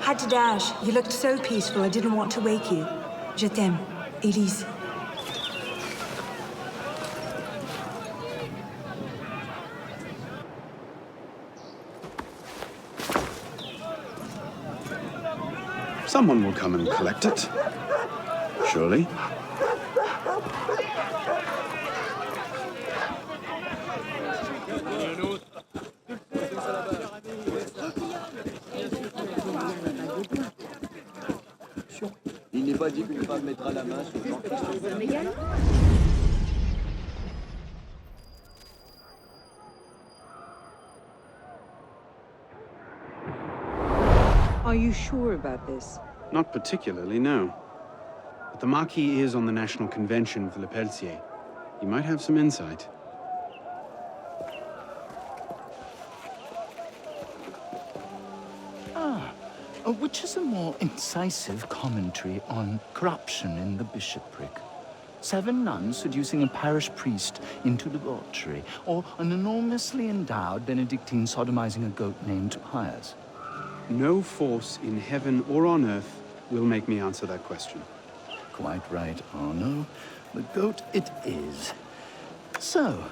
Had to dash. You looked so peaceful, I didn't want to wake you. Je t'aime, Elise. Someone will come and collect it. Surely. Il n'est pas dit qu'une femme mettra la main sur Jean-Christophe. Are you sure about this? Not particularly, no. But the Marquis is on the National Convention for Le Pelletier. He might have some insight. Which is a more incisive commentary on corruption in the bishopric? 7 nuns seducing a parish priest into debauchery, or an enormously endowed Benedictine sodomizing a goat named Pius? No force in heaven or on earth will make me answer that question. Quite right, Arno. The goat it is. So,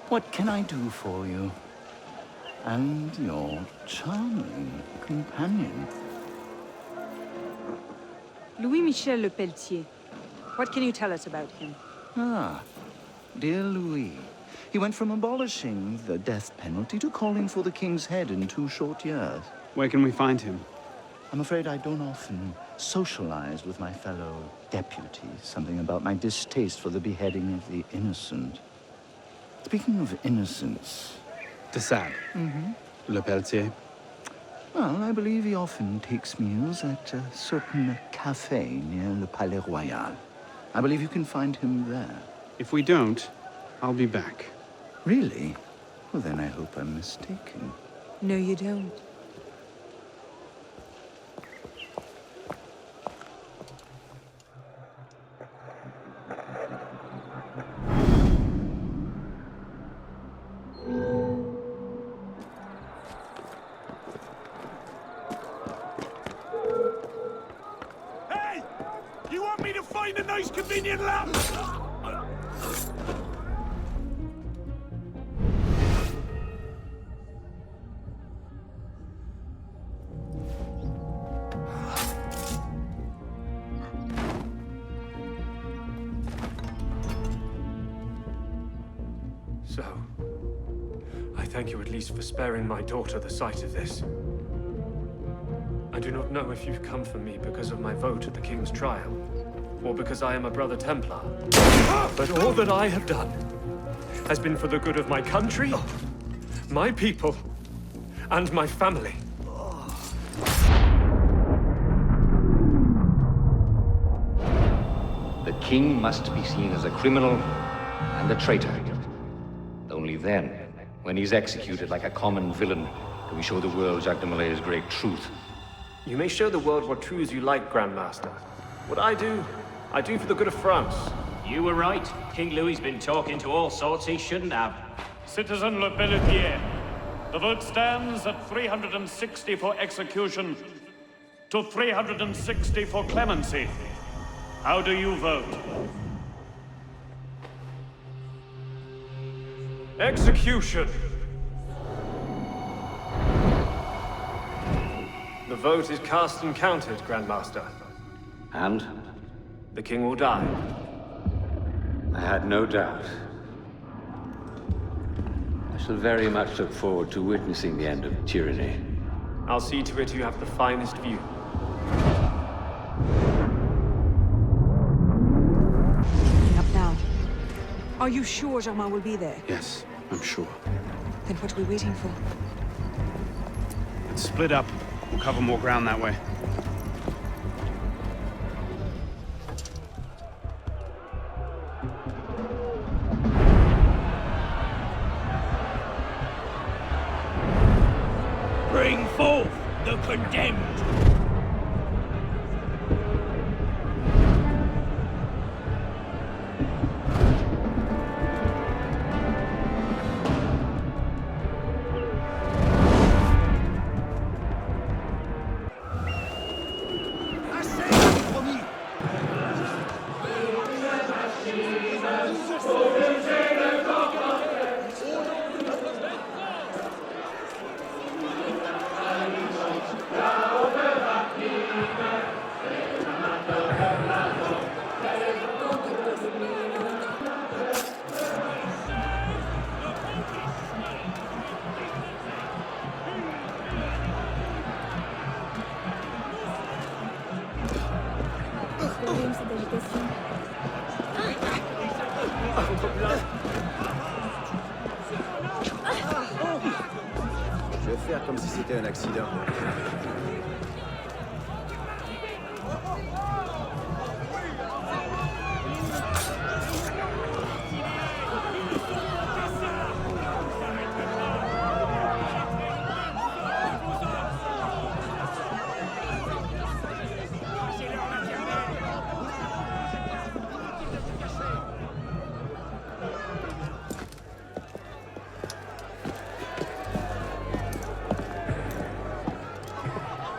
what can I do for you? And your charming companion. Louis-Michel Le Pelletier. What can you tell us about him? Ah, dear Louis. He went from abolishing the death penalty to calling for the king's head in 2 short years. Where can we find him? I'm afraid I don't often socialize with my fellow deputies. Something about my distaste for the beheading of the innocent. Speaking of innocence... De Sade. Le Pelletier. Well, I believe he often takes meals at a certain cafe near Le Palais Royal. I believe you can find him there. If we don't, I'll be back. Really? Well, then I hope I'm mistaken. No, you don't. Hey! You want me to find a nice convenient lamp? So, I thank you at least for sparing my daughter the sight of this. I do not know if you've come for me because of my vote at the King's trial, or because I am a Brother Templar. But all that I have done has been for the good of my country, my people, and my family. The king must be seen as a criminal and a traitor. Only then, when he's executed like a common villain, can we show the world Jacques de Malay's great truth. You may show the world what truths you like, Grandmaster. What I do for the good of France. You were right. King Louis's been talking to all sorts he shouldn't have. Citizen Le Pelletier, the vote stands at 360 for execution to 360 for clemency. How do you vote? Execution! The vote is cast and counted, Grandmaster. And? The king will die. I had no doubt. I shall very much look forward to witnessing the end of tyranny. I'll see to it you have the finest view. Up now. Are you sure Germain will be there? Yes, I'm sure. Then what are we waiting for? Let's split up. We'll cover more ground that way. Bring forth the condemned! Je vais faire comme si c'était un accident.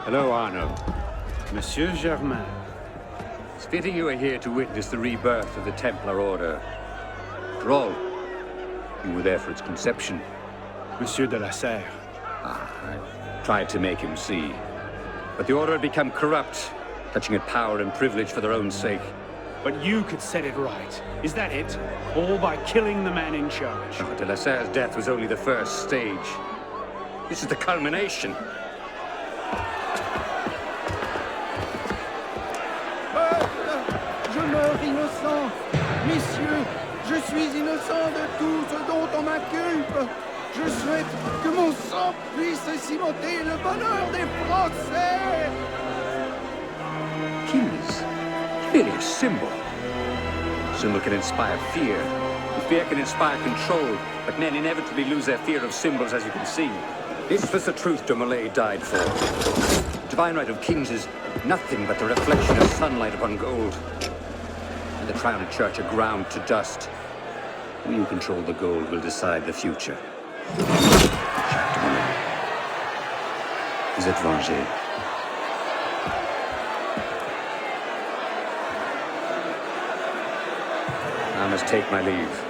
Hello, Arno. Monsieur Germain. It's fitting you are here to witness the rebirth of the Templar Order. After all, you were there for its conception. Monsieur de la Serre. I tried to make him see. But the Order had become corrupt, clutching at power and privilege for their own sake. But you could set it right. Is that it? All by killing the man in charge. Oh, de la Serre's death was only the first stage. This is the culmination. Je meurs innocent. Messieurs, je suis innocent de tout ce dont on m'inculpe. Je souhaite que mon sang puisse cimenter le bonheur des Français. Kings? Clearly a symbol. A symbol can inspire fear. And fear can inspire control. But men inevitably lose their fear of symbols, as you can see. This was the truth de Molay died for. The divine right of kings is nothing but the reflection of sunlight upon gold. And the crown and church are ground to dust. Who you control the gold will decide the future. Jacques de Molay. Vous êtes vengé. I must take my leave.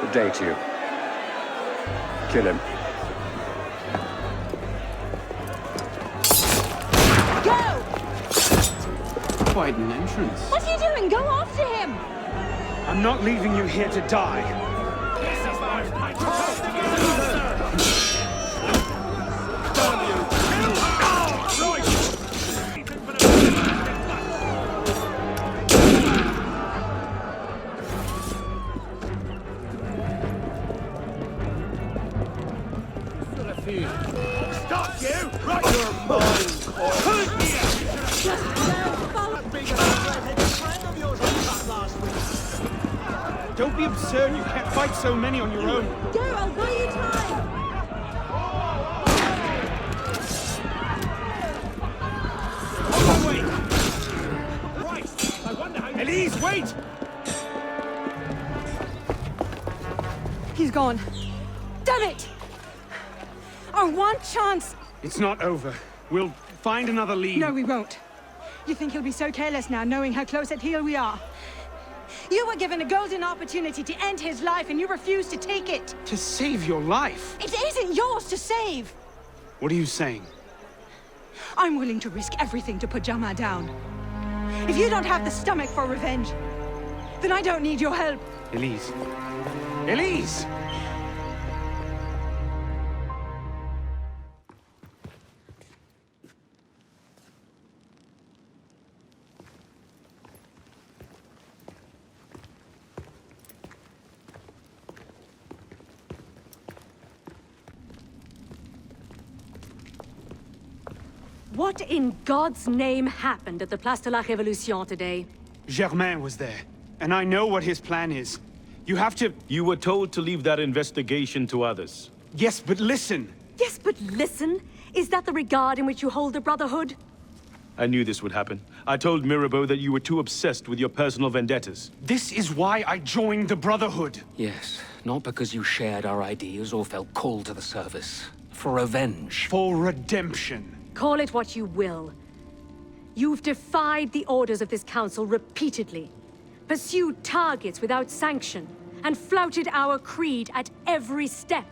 Good day to you. Kill him. Go! Quite an entrance. What are you doing? Go after him! I'm not leaving you here to die. Stop you! Right your mind! Don't be absurd. You can't fight so many on your own. Go, I'll buy you time! Oh, wait! Right! I wonder how... Elise, wait! He's gone. Damn it! Our one chance! It's not over. We'll find another lead. No, we won't. You think he'll be so careless now, knowing how close at heel we are? You were given a golden opportunity to end his life, and you refused to take it. To save your life? It isn't yours to save. What are you saying? I'm willing to risk everything to put Jama down. If you don't have the stomach for revenge, then I don't need your help. Elise. Elise! What in God's name happened at the Place de la Révolution today? Germain was there, and I know what his plan is. You have to... You were told to leave that investigation to others. Yes, but listen. Yes, but listen. Is that the regard in which you hold the Brotherhood? I knew this would happen. I told Mirabeau that you were too obsessed with your personal vendettas. This is why I joined the Brotherhood. Yes, not because you shared our ideas or felt called to the service. For revenge. For redemption. Call it what you will. You've defied the orders of this council repeatedly, pursued targets without sanction, and flouted our creed at every step.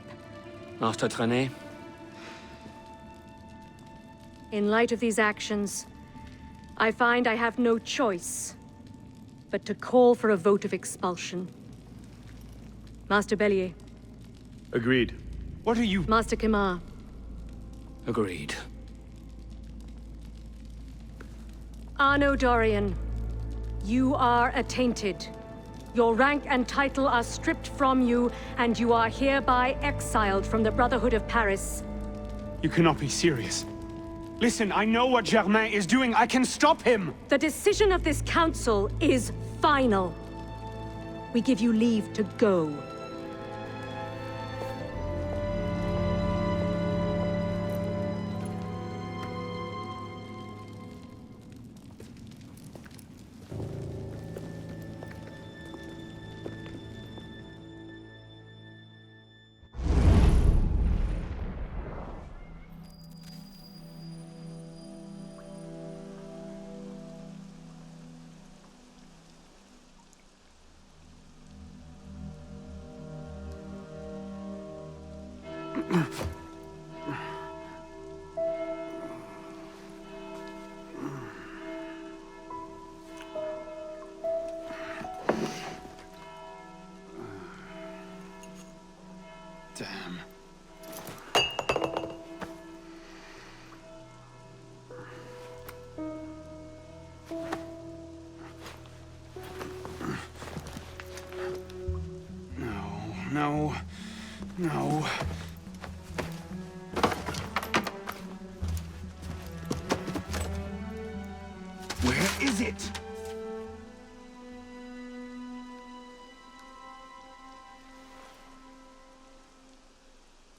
Master Trenet? In light of these actions, I find I have no choice but to call for a vote of expulsion. Master Bellier. Agreed. What are you... Master Kimar. Agreed. Arno Dorian, you are attainted. Your rank and title are stripped from you, and you are hereby exiled from the Brotherhood of Paris. You cannot be serious. Listen, I know what Germain is doing. I can stop him! The decision of this council is final. We give you leave to go. Damn. No. Where is it?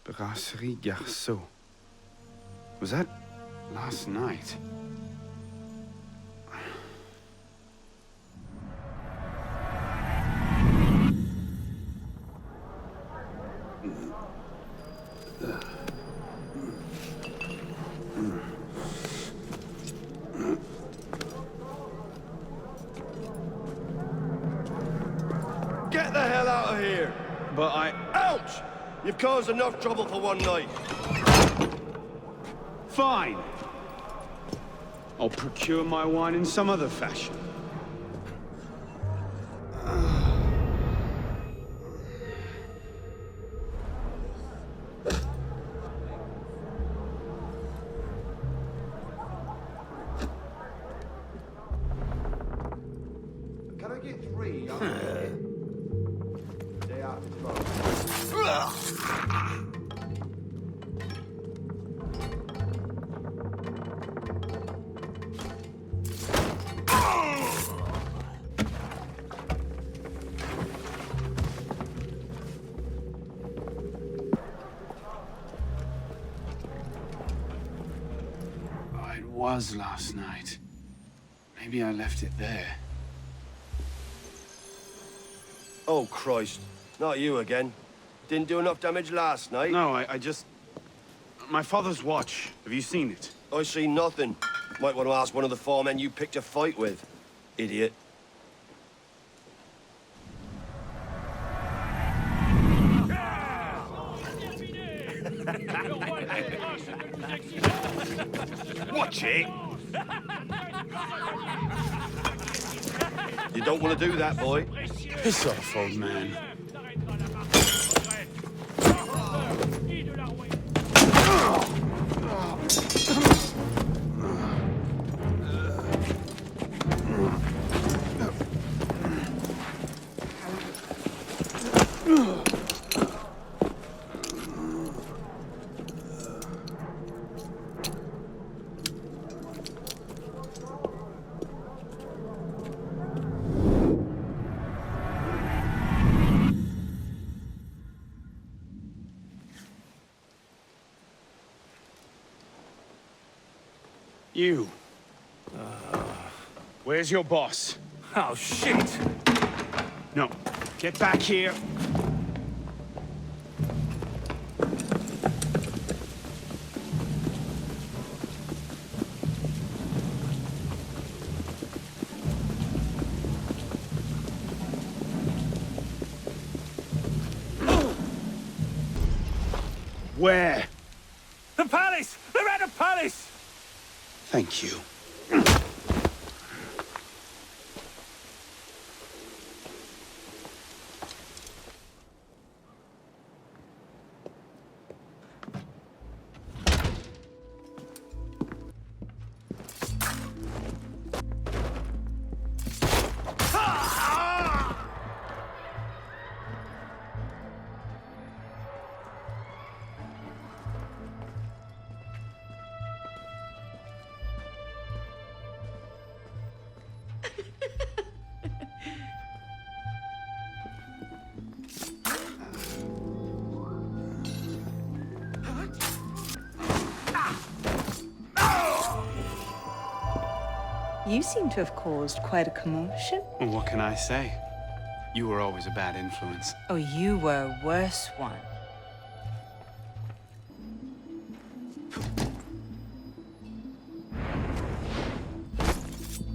Brasserie Garceau. Was that last night? Get the hell out of here! But I... Ouch! You've caused enough trouble for one night. Fine. I'll procure my wine in some other fashion. Can I get 3? Day after tomorrow. Oh, it was last night. Maybe I left it there. Oh, Christ. Not you again. Didn't do enough damage last night. No, I just... My father's watch. Have you seen it? I see nothing. Might want to ask one of the 4 men you picked a fight with. Idiot. Watch it! You don't want to do that, boy. Piss off, old man. You. Where's your boss? Oh, shit! No. Get back here. Where? The palace! They're at the palace! Thank you. You seem to have caused quite a commotion. Well, what can I say? You were always a bad influence. Oh, you were a worse one.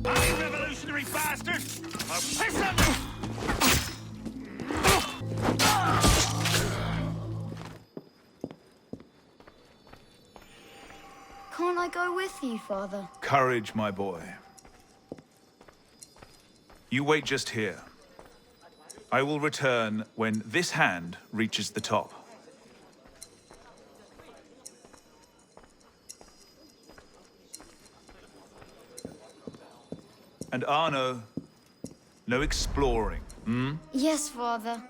You revolutionary bastard! I'll piss on you! Can't I go with you, Father? Courage, my boy. You wait just here. I will return when this hand reaches the top. And Arno, no exploring, hmm? Yes, Father.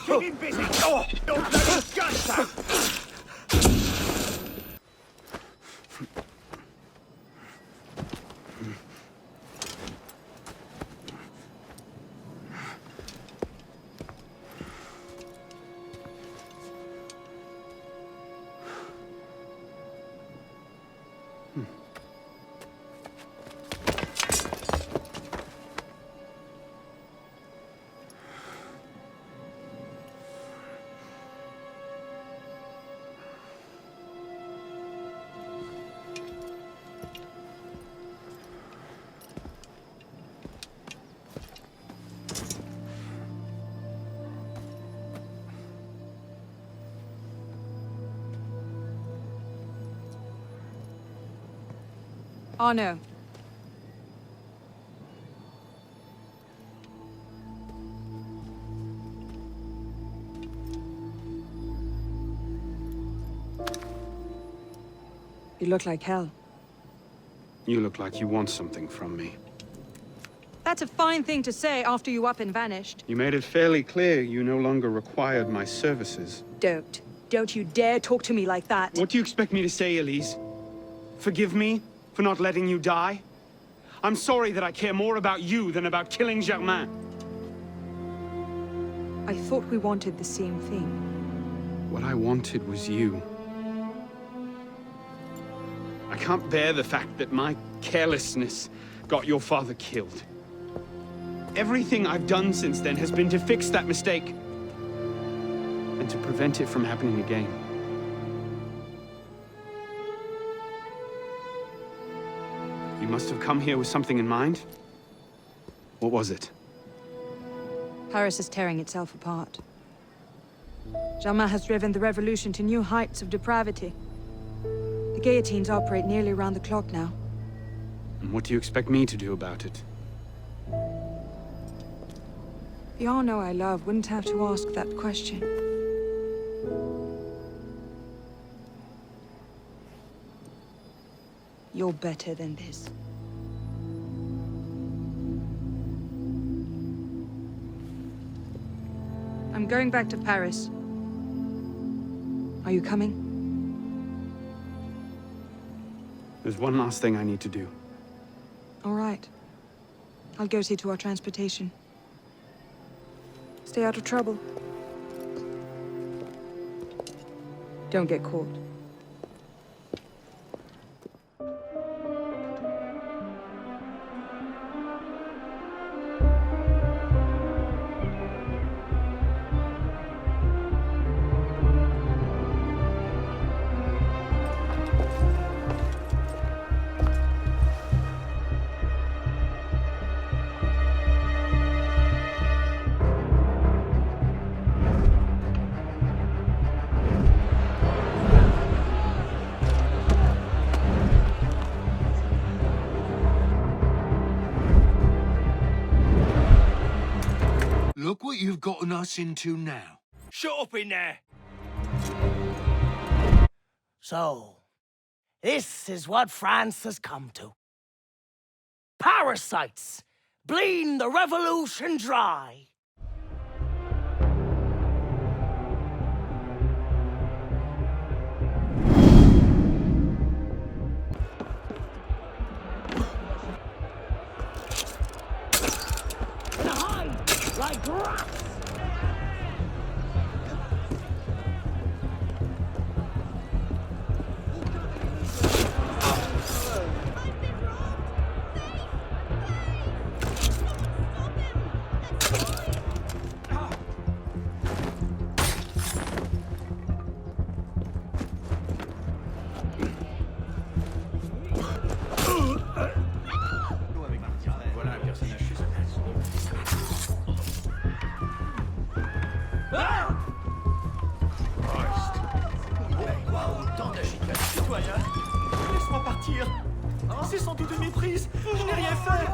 Keep him busy! Don't let his guns out! Arno. You look like hell. You look like you want something from me. That's a fine thing to say after you up and vanished. You made it fairly clear you no longer required my services. Don't. Don't you dare talk to me like that. What do you expect me to say, Elise? Forgive me for not letting you die? I'm sorry that I care more about you than about killing Germain. I thought we wanted the same thing. What I wanted was you. I can't bear the fact that my carelessness got your father killed. Everything I've done since then has been to fix that mistake and to prevent it from happening again. You must have come here with something in mind. What was it? Paris is tearing itself apart. Germain has driven the revolution to new heights of depravity. The guillotines operate nearly around the clock now. And what do you expect me to do about it? The Arno I love wouldn't have to ask that question. You're better than this. I'm going back to Paris. Are you coming? There's one last thing I need to do. All right. I'll go see to our transportation. Stay out of trouble. Don't get caught. Look what you've gotten us into now. Shut up in there! So, this is what France has come to. Parasites bleeding the revolution dry. chicane. Citoyen, laisse-moi partir. C'est sans doute une méprise. Je n'ai rien fait.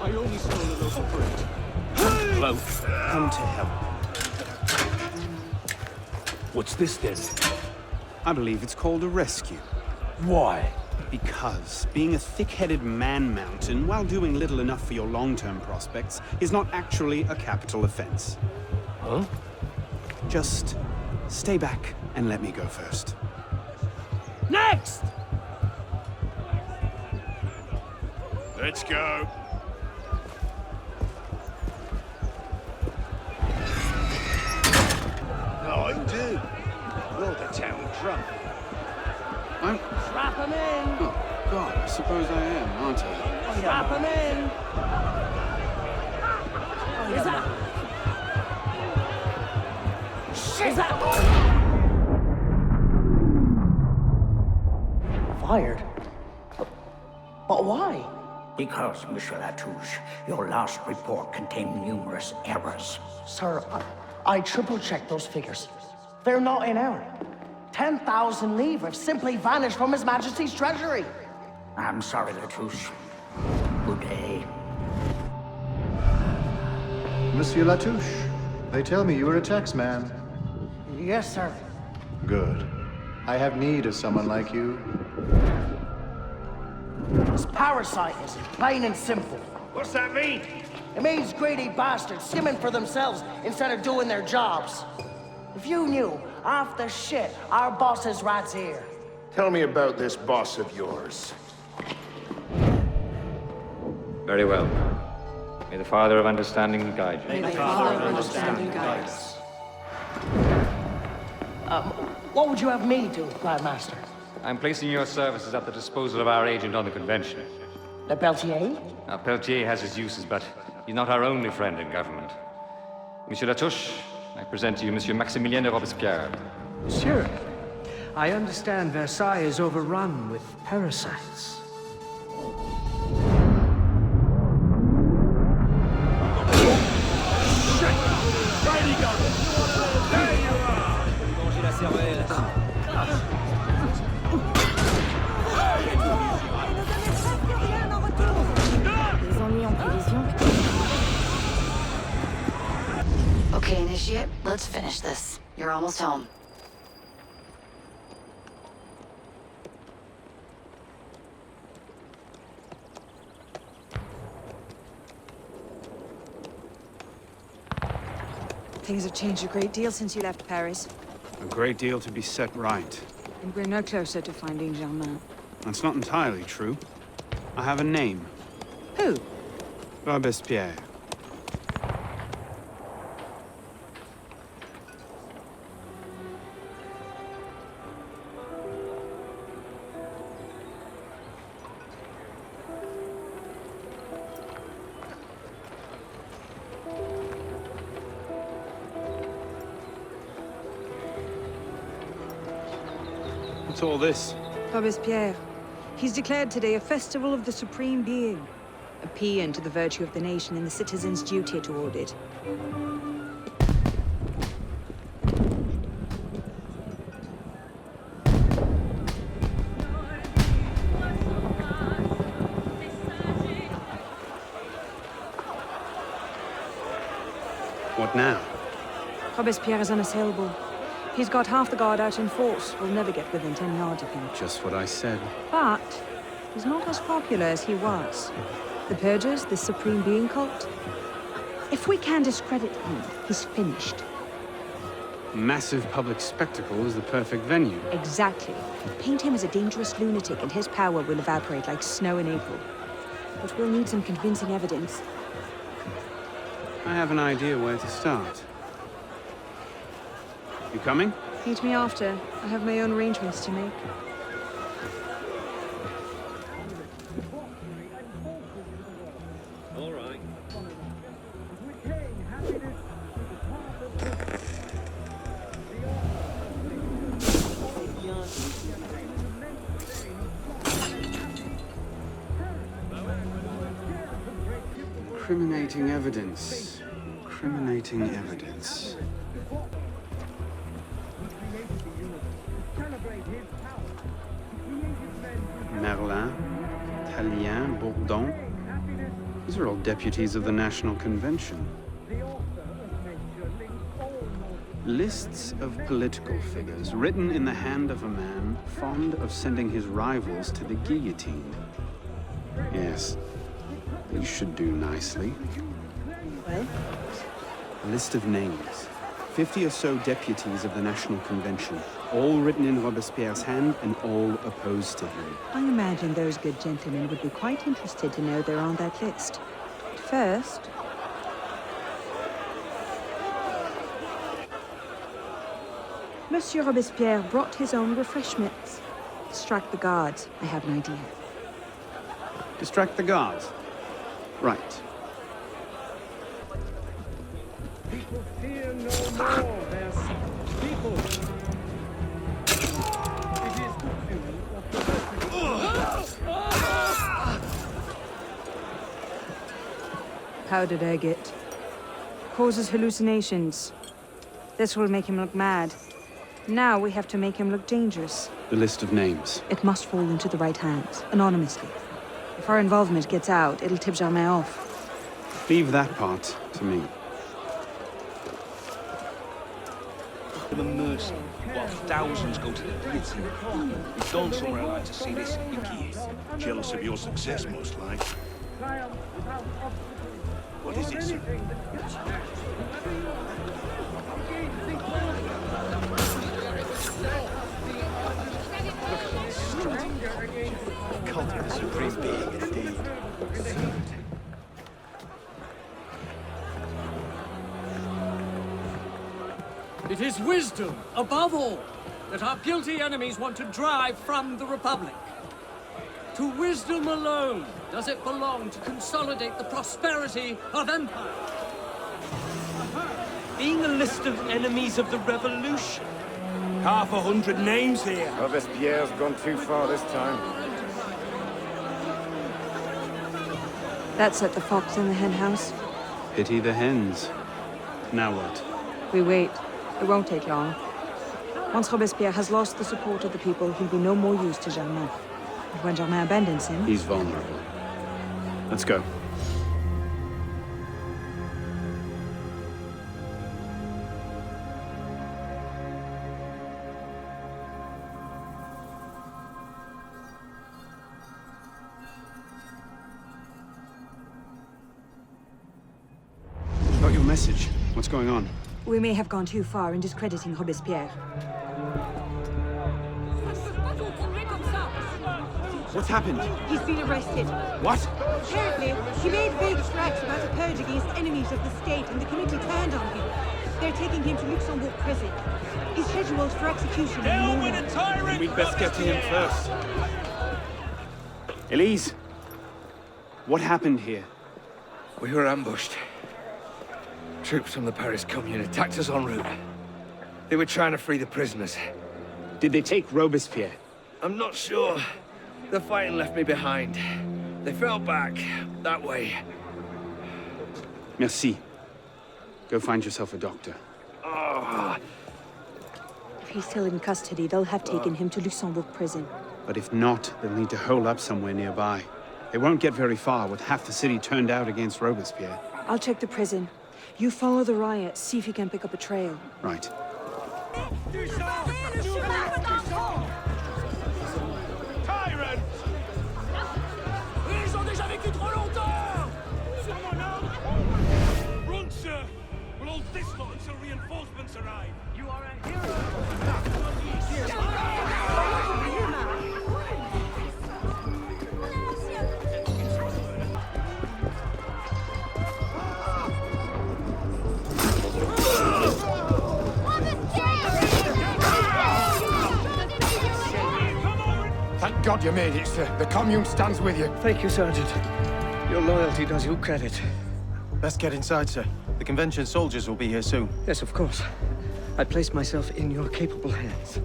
I only stole a loaf of bread. Loaf, come to help. What's this then? I believe it's called a rescue. Why? Because being a thick-headed man-mountain while doing little enough for your long-term prospects is not actually a capital offense. Huh? Just stay back and let me go first. Next! Let's go. No, I do. You're the town drunk. I'm... Strap him in! Oh, God, I suppose I am, aren't I? Strap him in! Is that... Shit! Fired? But why? Because, Monsieur Latouche, your last report contained numerous errors. Sir, I triple-checked those figures. They're not in error. 10,000 livres simply vanished from His Majesty's treasury. I'm sorry, Latouche. Good day. Monsieur Latouche, they tell me you are a taxman. Yes, sir. Good. I have need of someone like you. It's parasitism, plain and simple. What's that mean? It means greedy bastards skimming for themselves instead of doing their jobs. If you knew half the shit our bosses rats here. Tell me about this boss of yours. Very well. May the Father of Understanding guide you. May the Father of Understanding guide us. What would you have me do, Grand Master? I'm placing your services at the disposal of our agent on the convention. Le Peltier? Now, Peltier has his uses, but he's not our only friend in government. Monsieur Latouche, I present to you Monsieur Maximilien de Robespierre. Monsieur, I understand Versailles is overrun with parasites. Okay, Initiate, let's finish this. You're almost home. Things have changed a great deal since you left Paris. A great deal to be set right. And we're no closer to finding Germain. That's not entirely true. I have a name. Who? Robespierre. What's all this? Robespierre. He's declared today a festival of the Supreme Being. A paean to the virtue of the nation and the citizens' duty toward it. What now? Robespierre is unassailable. He's got half the guard out in force. We'll never get within 10 yards of him. Just what I said. But he's not as popular as he was. The Purgers, this Supreme Being cult. If we can discredit him, he's finished. Massive public spectacle is the perfect venue. Exactly. Paint him as a dangerous lunatic and his power will evaporate like snow in April. But we'll need some convincing evidence. I have an idea where to start. You coming? Meet me after. I have my own arrangements to make. All right. Incriminating evidence. Incriminating evidence. Merlin, Tallien, Bourdon. These are all deputies of the National Convention. Lists of political figures written in the hand of a man fond of sending his rivals to the guillotine. Yes, these should do nicely. Well? A list of names. 50 or so deputies of the National Convention, all written in Robespierre's hand and all opposed to him. I imagine those good gentlemen would be quite interested to know they're on that list. First, Monsieur Robespierre brought his own refreshments. Distract the guards. I have an idea. Distract the guards. Right. People fear no more their people. It is Powdered agate. Causes hallucinations. This will make him look mad. Now we have to make him look dangerous. The list of names. It must fall into the right hands, anonymously. If our involvement gets out, it'll tip Germain off. Leave that part to me. To the mercy, while thousands go to the guillotine. We've gone somewhere like to see this icky. Jealous of your success, most like. What is it, sir? Cult of the supreme being, indeed. It is wisdom, above all, that our guilty enemies want to drive from the Republic. To wisdom alone does it belong to consolidate the prosperity of empire. Being a list of enemies of the revolution. 100 names here. Robespierre's gone too far this time. That set the fox in the hen house. Pity the hens. Now what? We wait. It won't take long. Once Robespierre has lost the support of the people, he'll be no more use to Germain. And when Germain abandons him... He's vulnerable. Let's go. Got your message. What's going on? We may have gone too far in discrediting Robespierre. What's happened? He's been arrested. What? Apparently, he made vague threats about a purge against enemies of the state, and the committee turned on him. They're taking him to Luxembourg prison. He's scheduled for execution in the morning. We'd best get to him first. Elise, what happened here? We were ambushed. Troops from the Paris Commune attacked us en route. They were trying to free the prisoners. Did they take Robespierre? I'm not sure. The fighting left me behind. They fell back, that way. Merci. Go find yourself a doctor. Oh. If he's still in custody, they'll have taken him to Luxembourg prison. But if not, they'll need to hole up somewhere nearby. They won't get very far with half the city turned out against Robespierre. I'll check the prison. You follow the riot, see if you can pick up a trail. Right. Tyrant! Ils ont déjà vécu trop longtemps! Sur mon ordre! Run, sir! We'll hold this lot until reinforcements arrive. You are a hero! Thank God you made it, sir. The Commune stands with you. Thank you, Sergeant. Your loyalty does you credit. Best get inside, sir. The convention soldiers will be here soon. Yes, of course. I place myself in your capable hands.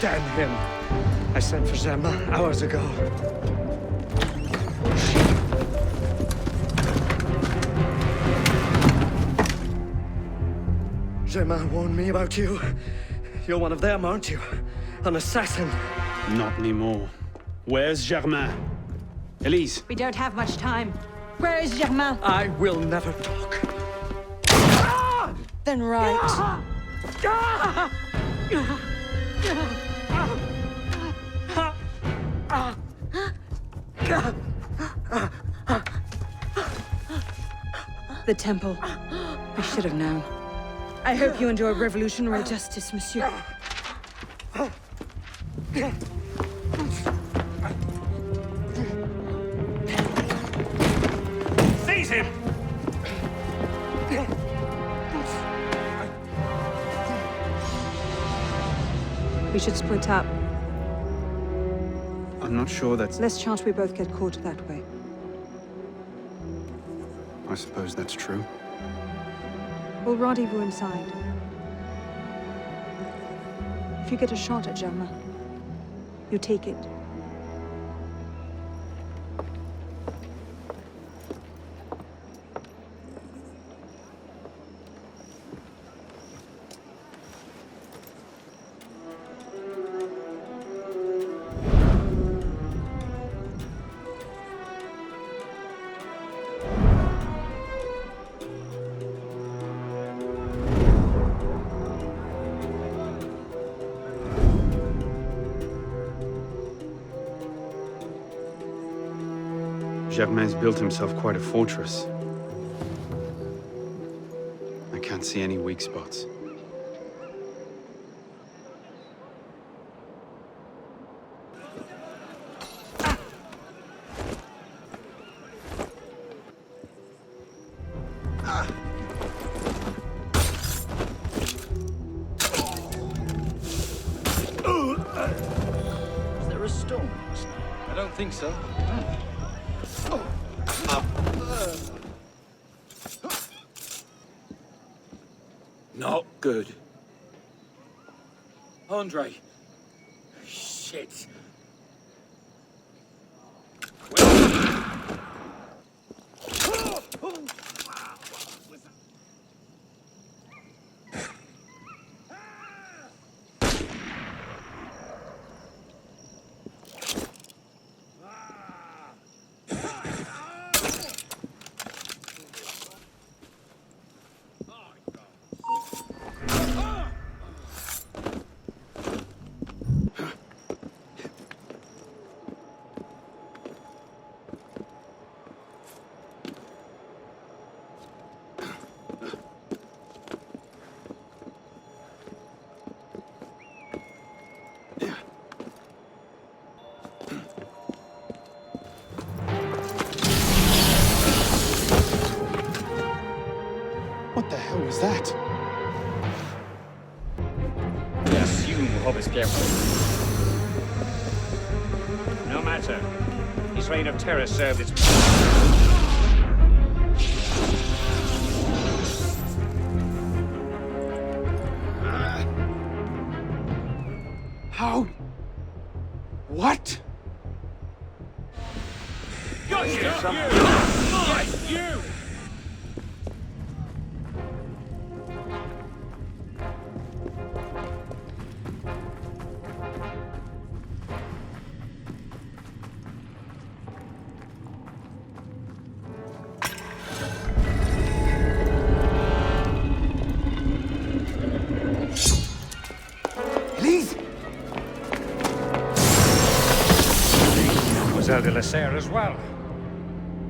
Damn him. I sent for Gemma hours ago. Gemma warned me about you. You're one of them, aren't you? An assassin. Not anymore. Where's Germain? Elise. We don't have much time. Where is Germain? I will never talk. Then right. The temple. We should have known. I hope you enjoy revolutionary justice, monsieur. Seize him! We should split up. I'm not sure that's... Less chance we both get caught that way. I suppose that's true. We'll rendezvous inside. If you get a shot at Germain, you take it. Germain's built himself quite a fortress. I can't see any weak spots. Was there a storm last night? I don't think so. Not good. Andre. Shit. What the hell was that? We assume Robespierre. No matter. His reign of terror served its How? What? Got you! Yes, you! Elise! Mademoiselle de la Serre as well.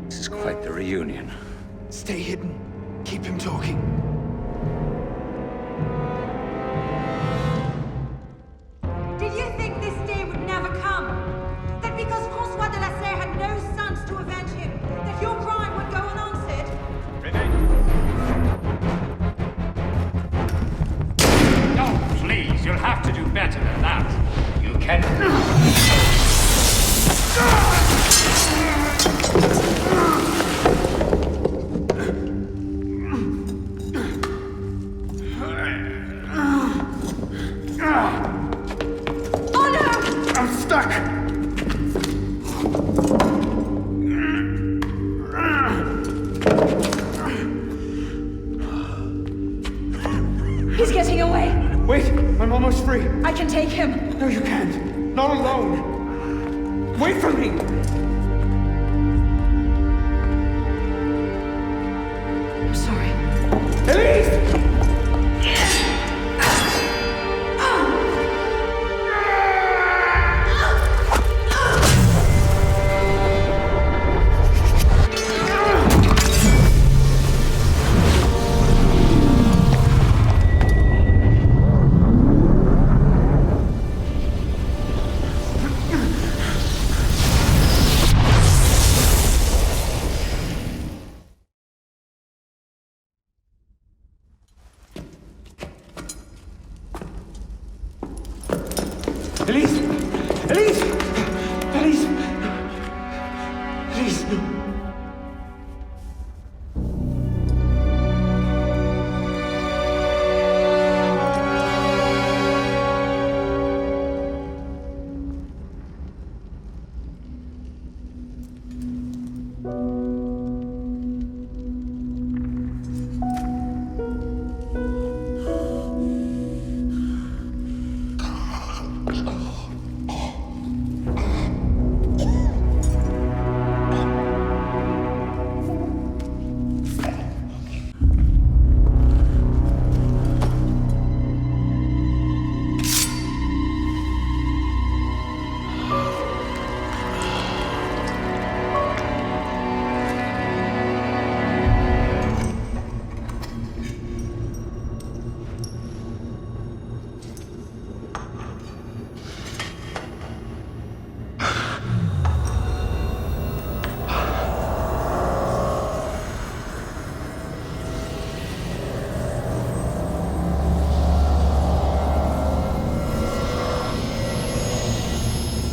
This is quite the reunion. Stay hidden. Keep him talking. Did you think this day would never come? That because François de la Serre had no sons to avenge him, that your crime would go unanswered? No, please, you'll have to do better than that. You can... stuck! He's getting away! Wait, I'm almost free. I can take him. No, you can't. Not alone. Wait for me! I'm sorry. Elise! Elise! Elise! Elise! Elise!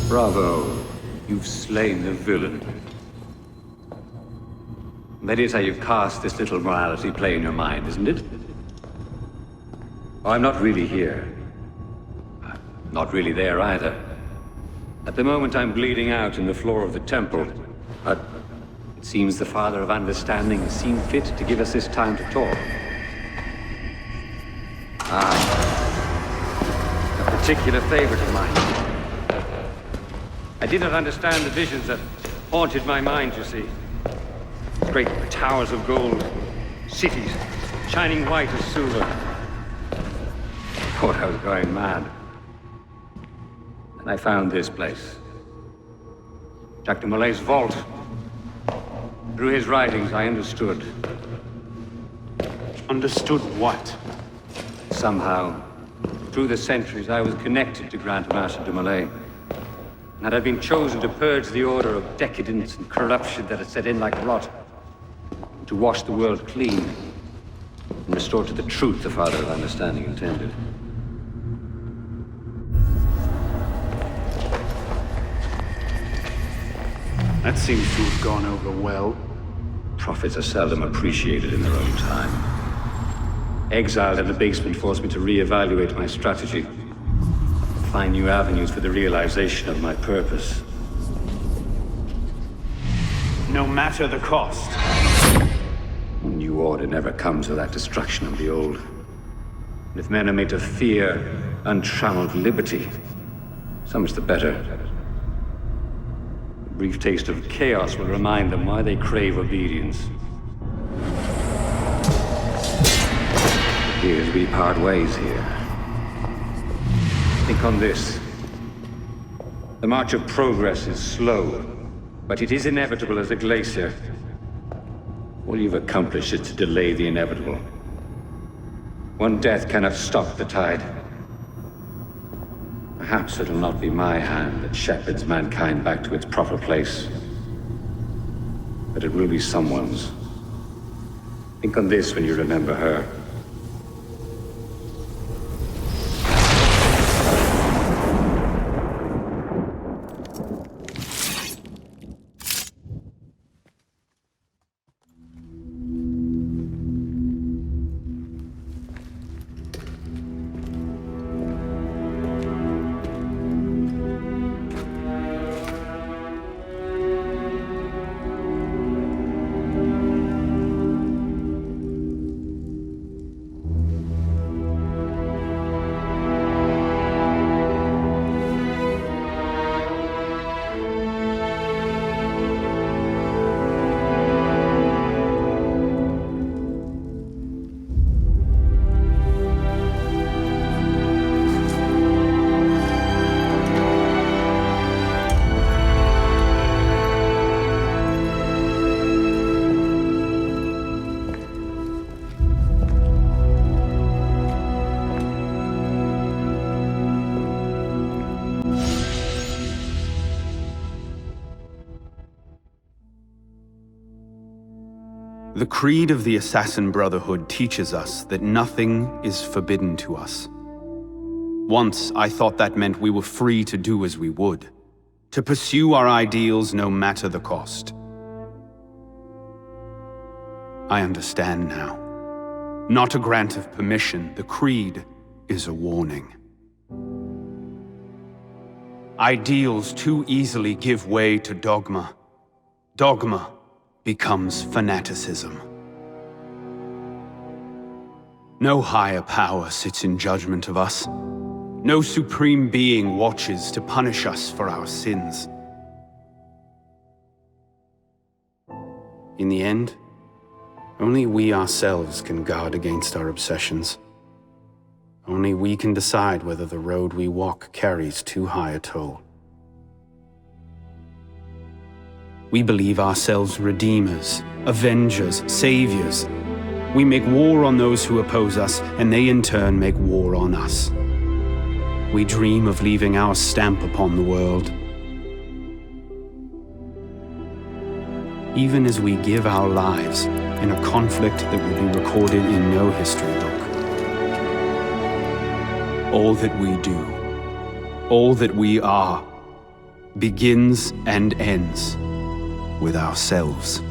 Bravo. You've slain the villain. That is how you cast this little morality play in your mind, isn't it? Oh, I'm not really here. Not really there either. At the moment, I'm bleeding out in the floor of the temple. But it seems the Father of Understanding has seen fit to give us this time to talk. A particular favorite of mine. I did not understand the visions that haunted my mind, you see. Great towers of gold, cities, shining white as silver. I thought I was going mad. And I found this place. Jacques de Molay's vault. Through his writings, I understood. Understood what? Somehow, through the centuries, I was connected to Grand Master de Molay. And I'd been chosen to purge the order of decadence and corruption that had set in like rot. To wash the world clean and restore to the truth the Father of Understanding intended. That seems to have gone over well. Prophets are seldom appreciated in their own time. Exiled in the basement forced me to reevaluate my strategy. Find new avenues for the realization of my purpose. No matter the cost. A new order never comes without destruction of the old. And if men are made to fear untrammeled liberty, so much the better. A brief taste of chaos will remind them why they crave obedience. It appears we part ways here. Think on this. The march of progress is slow, but it is inevitable as a glacier. All you've accomplished is to delay the inevitable. One death cannot stop the tide. Perhaps it'll not be my hand that shepherds mankind back to its proper place. But it will be someone's. Think on this when you remember her. The creed of the Assassin Brotherhood teaches us that nothing is forbidden to us. Once, I thought that meant we were free to do as we would, to pursue our ideals no matter the cost. I understand now. Not a grant of permission, the creed is a warning. Ideals too easily give way to dogma. Dogma becomes fanaticism. No higher power sits in judgment of us. No supreme being watches to punish us for our sins. In the end, only we ourselves can guard against our obsessions. Only we can decide whether the road we walk carries too high a toll. We believe ourselves redeemers, avengers, saviors. We make war on those who oppose us, and they in turn make war on us. We dream of leaving our stamp upon the world. Even as we give our lives in a conflict that will be recorded in no history book. All that we do, all that we are, begins and ends with ourselves.